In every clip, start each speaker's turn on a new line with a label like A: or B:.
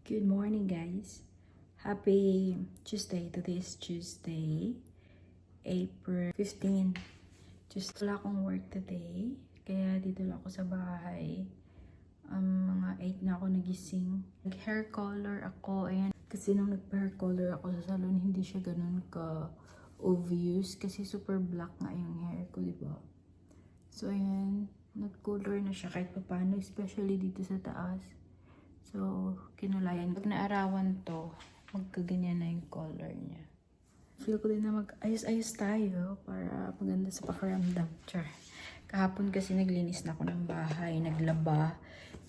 A: Good morning, guys. Happy Tuesday. Today is Tuesday, April 15. Just wala akong work today. Kaya dito lang ako sa bahay. Mga 8 na ako nagising. Nag-hair color ako. Ayan. Kasi nung nag-hair color ako sa salon, hindi siya ganun ka obvious. Kasi super black nga yung hair ko, diba? So, ayan. Nag-color na siya kahit paano. Especially dito sa taas. So, kinulayan. Pag naarawan to, magkaganyan na yung color niya. Feel ko din na mag-ayos-ayos tayo para maganda sa pakiramdam. Char. Kahapon kasi naglinis na ako ng bahay, naglaba.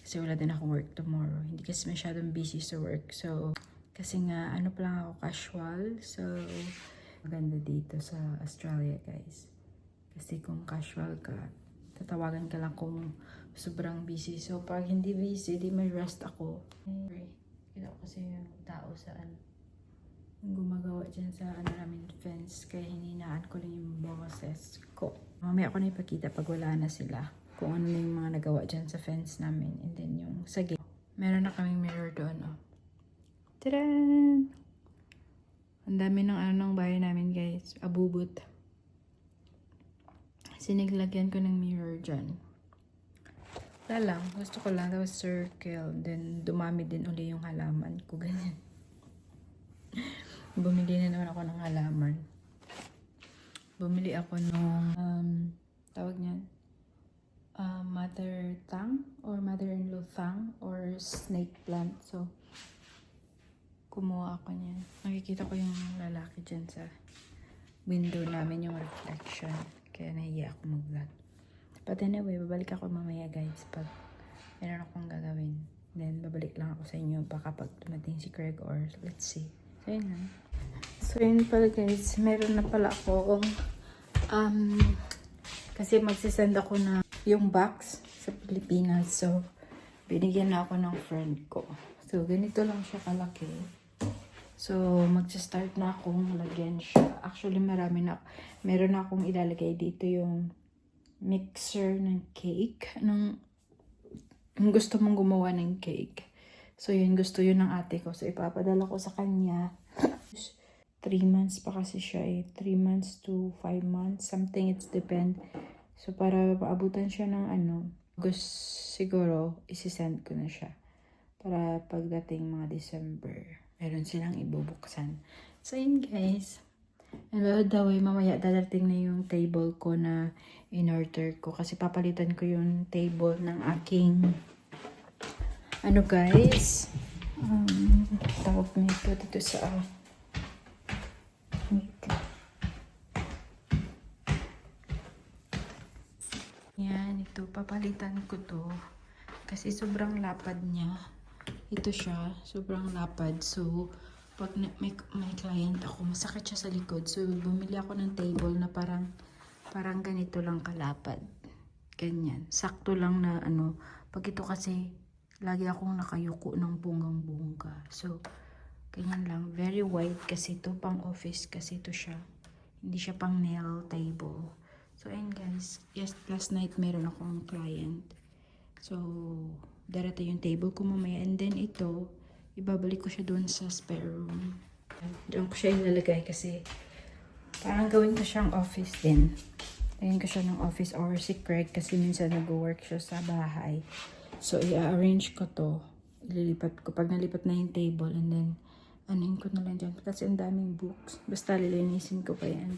A: Kasi wala din akong work tomorrow. Hindi kasi masyadong busy sa work. So, kasi nga, ano pa lang ako, casual. So, maganda dito sa Australia, guys. Kasi kung casual ka, tatawagan ka lang kung sobrang busy. So, pag hindi busy, di may rest ako. Kita ko kasi yung tao sa yung gumagawa dyan sa namin fence. Kaya hininaan ko lang yung boses ko. Mamaya ako na ipakita pag wala na sila. Kung ano na yung mga nagawa dyan sa fence namin. And then yung sa gate. Meron na kaming mirror doon, oh. Tadaan! Ang dami ng ng bahay namin, guys. Abubot. Siniglagyan ko ng mirror dyan. Wala lang. Gusto ko lang. Tapos circle. Then, dumami din uli yung halaman ko. Ganyan. Bumili na naman ako ng halaman. Bumili ako nung, tawag niyan, mother tang or mother-in-law tang or snake plant. So, kumuha ako niyan. Nakikita ko yung lalaki dyan sa window namin, yung reflection. Kaya nahiya ako mag-vlog. But anyway, babalik ako mamaya, guys, pag meron akong gagawin. Then, babalik lang ako sa inyo baka pag dumating si Craig or let's see. So, yun lang. So, yun pala, guys. Meron na pala ako kasi magsisend ako na yung box sa Pilipinas. So, binigyan na ako ng friend ko. So, ganito lang siya kalaki. So, magsa-start na akong lagyan siya. Actually, meron na akong ilalagay dito yung mixer ng cake. Kung gusto mong gumawa ng cake. So, yun. Gusto yun ng ate ko. So, ipapadala ko sa kanya. 3 months pa kasi siya eh. 3 months to 5 months. Something, it's depend. So, para paabutan siya ng August siguro, isisend ko na siya. Para pagdating mga December, meron silang ibubuksan. So, yun guys. And by the way, mamaya dadating na yung table ko na in-order ko. Kasi papalitan ko yung table ng aking guys. Tawag nito dito sa yan, ito. Papalitan ko to. Kasi sobrang lapad niya. Ito siya. Sobrang lapad. So, pag may client ako, masakit siya sa likod. So, bumili ako ng table na parang ganito lang kalapad. Ganyan. Sakto lang na pag ito kasi, lagi akong nakayuko ng bunggang-bungga. So, ganyan lang. Very wide kasi ito. Pang office kasi ito siya. Hindi siya pang nail table. So, ayun guys. Yes, last night meron akong client. So, darating yung table ko mamaya. And then ito, ibabalik ko siya doon sa spare room. Doon ko siya ilalagay kasi parang gawin ko siyang office din. Lagyan ko siya ng office or si Craig kasi minsan nag-work siya sa bahay. So, i-arrange ko to. Ililipat ko. Pag nalipat na yung table and then anuhin ko na lang dyan. Kasi ang daming books. Basta lilinisin ko pa yan.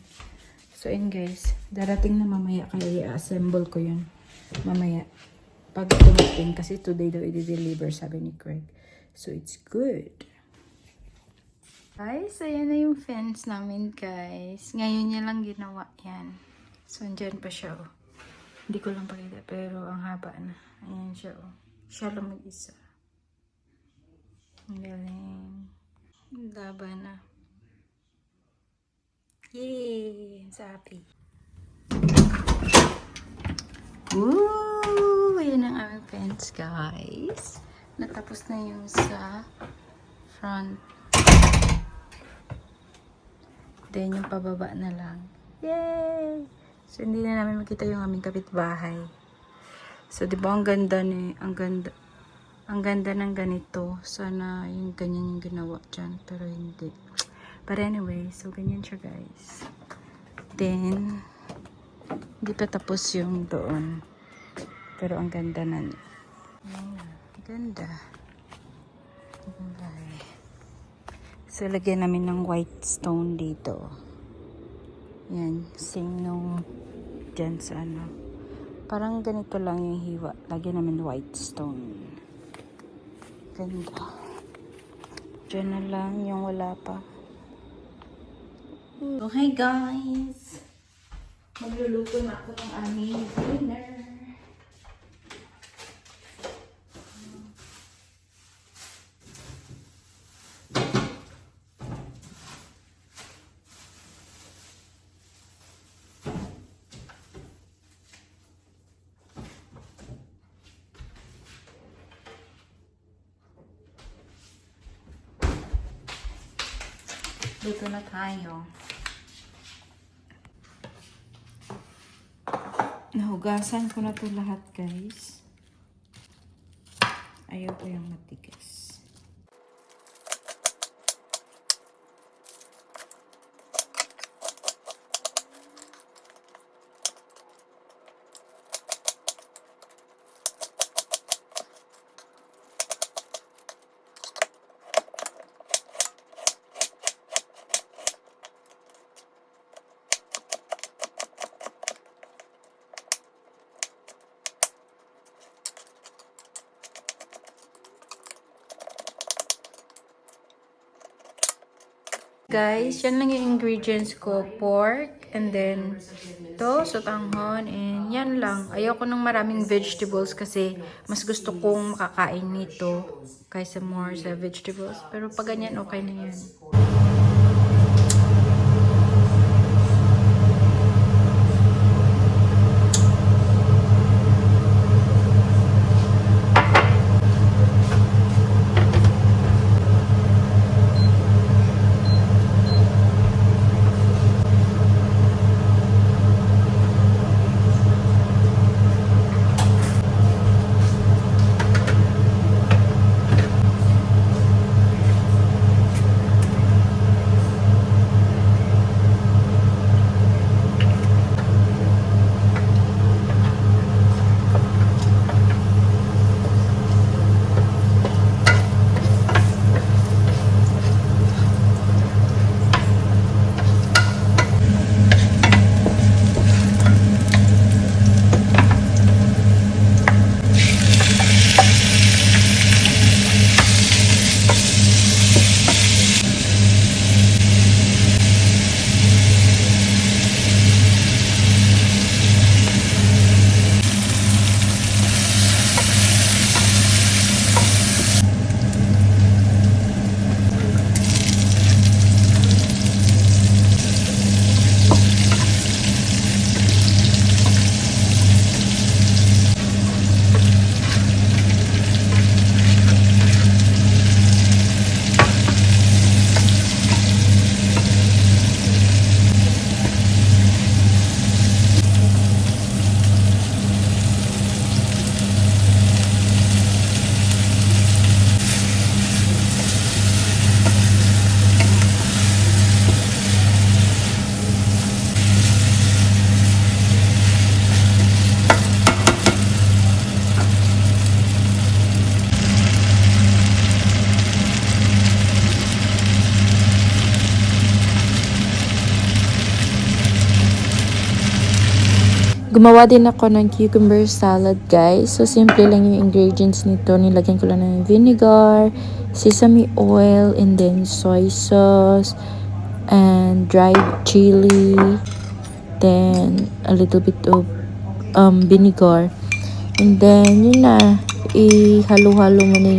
A: So, ayun guys. Darating na mamaya. Kaya i-assemble ko yun. Mamaya. Pag dumating. Kasi today daw i-deliver sabi ni Craig. So, it's good. Guys, ayan na yung fence namin, guys. Ngayon niya lang ginawa yan. So, andyan pa siya, oh. Hindi ko lang pakita, pero ang haba na. Ayan siya, oh. Siya lang mag-isa. Ang galing. Laba na. Yay! Happy. Woo! Ayan ang aming fence, guys. Natapos na yung sa front. Then, yung pababa na lang. Yay! So, hindi na namin makita yung aming kapitbahay. So, di ba ang ganda Ang ganda ng ganito. Sana yung ganyan yung ginawa dyan. Pero hindi. But anyway, so ganyan siya guys. Then, hindi pa tapos yung doon. Pero ang ganda na niya. Ganda. Okay. So, lagyan namin ng white stone dito. Yan. Same nung dyan sa ano. Parang ganito lang yung hiwa. Lagyan namin white stone. Ganda. Diyan na lang yung wala pa. Okay guys. Magluluto na ako ng aming dinner. Luto na tayo. Nahugasan ko na to lahat, guys. Ayaw ko yung matigas. Guys, yan lang yung ingredients ko. Pork, and then to, sotanghon, and yan lang. Ayoko ng maraming vegetables kasi mas gusto kong makakain nito kaysa more sa vegetables. Pero pag ganyan, okay na yan. Gumawa din ako ng cucumber salad, guys. So, simple lang yung ingredients nito. Nilagyan ko lang ng vinegar, sesame oil, and then soy sauce, and dried chili, then a little bit of vinegar. And then, yun na. Ihalo-halo mo na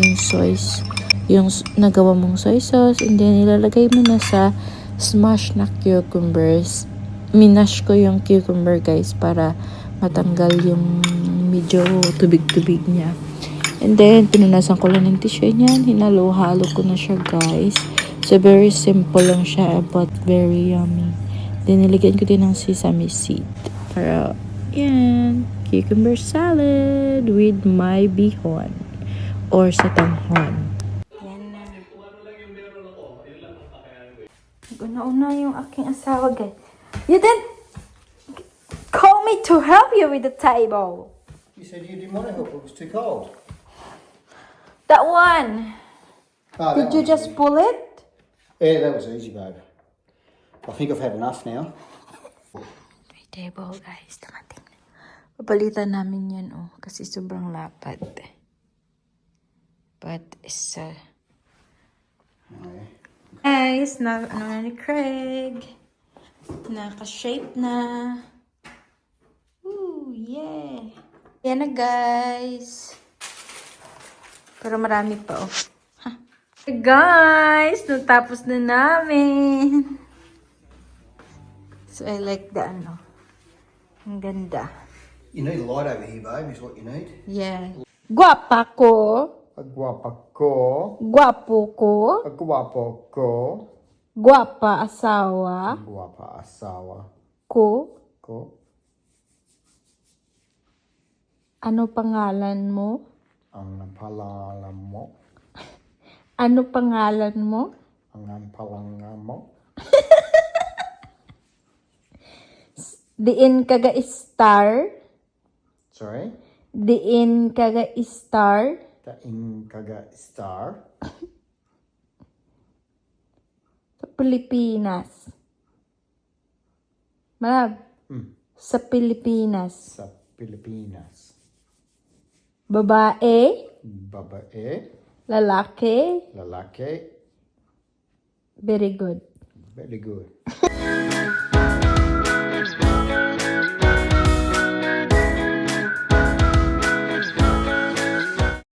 A: yung nagawa mong soy sauce. And then, ilalagay mo na sa smash na cucumbers. Minash ko yung cucumber, guys, para matanggal yung medyo tubig-tubig niya. And then, pinunasan ko lang ng tissue niyan. Hinalo-halo ko na siya, guys. So, very simple lang siya, but very yummy. Then, nilagyan ko din ng sesame seed. Para, yan, cucumber salad with my bihon. or sa tanghon. Yan na. Una-una yung aking asawa, guys. You didn't call me to help you with the table.
B: You said you didn't want to help, it was too cold.
A: That one.
B: Oh,
A: Did
B: that
A: you
B: one's
A: just
B: easy.
A: pull it?
B: Yeah, that was easy, babe. I think I've had enough now.
A: May table, guys. Dumating na. Papalitan namin yan, oh. Kasi sobrang lapad. But, it's,
B: Oh, yeah.
A: Guys, na ni Craig. Naka-shape na. Ooh, yeah. Yan na, guys. Pero marami pa, oh. Ha. Hey, guys, natapos na namin. So, I like the ano. Ang ganda.
B: You need a light over here, babe, is what you need.
A: Yeah. Guwapa ko.
B: Agwapa ko.
A: Guwapo ko.
B: Agwapo ko.
A: Guwapa asawa
B: Agwapa asawa
A: ko.
B: ko.
A: Ano pangalan mo?
B: Ang pangalan mo.
A: Ano pangalan mo?
B: Ang pangalan mo.
A: Diin kaga star.
B: Sorry?
A: Diin kaga star.
B: Daing kaga star.
A: Sa Pilipinas. Malab. Sa Pilipinas.
B: Sa Pilipinas.
A: Babae.
B: Babae.
A: Lalaki.
B: Lalaki.
A: Very good.
B: Very good.